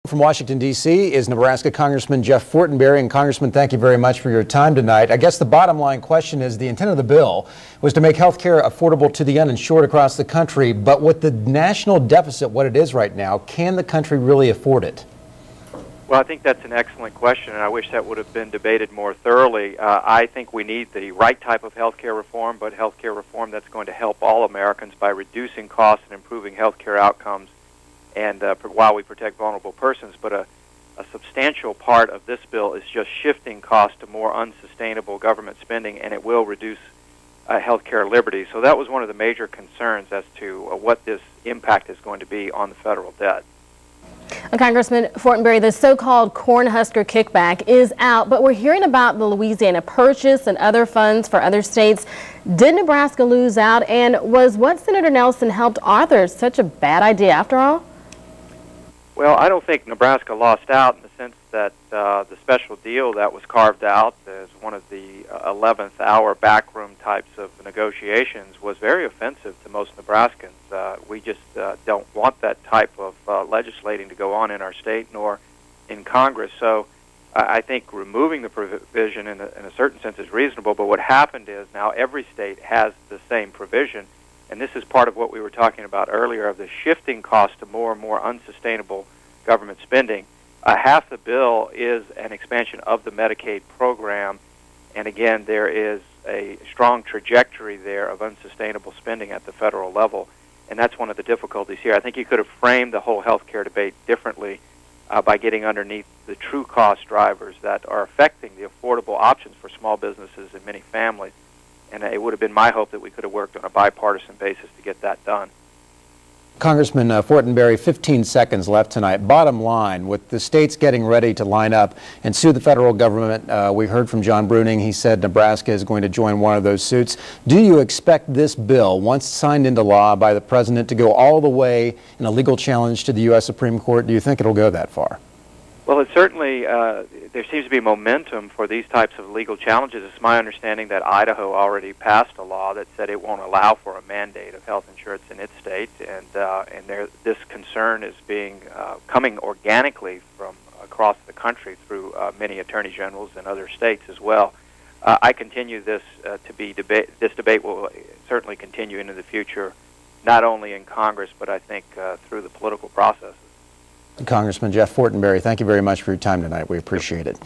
From Washington, D.C. is Nebraska Congressman Jeff Fortenberry. And Congressman, thank you very much for your time tonight. I guess the bottom line question is the intent of the bill was to make health care affordable to the uninsured across the country. But with the national deficit, what it is right now, can the country really afford it? Well, I think that's an excellent question, and I wish that would have been debated more thoroughly. I think we need the right type of health care reform, but health care reform that's going to help all Americans by reducing costs and improving health care outcomes, and while we protect vulnerable persons. But a substantial part of this bill is just shifting costs to more unsustainable government spending, and it will reduce health care liberty. So that was one of the major concerns as to what this impact is going to be on the federal debt. Congressman Fortenberry, the so-called Cornhusker kickback is out, but we're hearing about the Louisiana Purchase and other funds for other states. Did Nebraska lose out, and was what Senator Nelson helped author such a bad idea after all? Well, I don't think Nebraska lost out in the sense that the special deal that was carved out as one of the 11th hour backroom types of negotiations was very offensive to most Nebraskans. We just don't want that type of legislating to go on in our state nor in Congress. So I think removing the provision in a certain sense is reasonable, but what happened is now every state has the same provision. And this is part of what we were talking about earlier of the shifting cost to more and more unsustainable government spending. Half the bill is an expansion of the Medicaid program, and again, there is a strong trajectory there of unsustainable spending at the federal level, and that's one of the difficulties here. I think you could have framed the whole health care debate differently by getting underneath the true cost drivers that are affecting the affordable options for small businesses and many families. And it would have been my hope that we could have worked on a bipartisan basis to get that done. Congressman Fortenberry, 15 seconds left tonight. Bottom line, with the states getting ready to line up and sue the federal government, we heard from John Bruning. He said Nebraska is going to join one of those suits. Do you expect this bill, once signed into law by the president, to go all the way in a legal challenge to the U.S. Supreme Court? Do you think it'll go that far? Well, it certainly, there seems to be momentum for these types of legal challenges. It's my understanding that Idaho already passed a law that said it won't allow for a mandate of health insurance in its state, and this concern is coming organically from across the country through many attorney generals in other states as well. I continue this this debate will certainly continue into the future, not only in Congress, but I think through the political processes. Congressman Jeff Fortenberry, thank you very much for your time tonight. We appreciate it.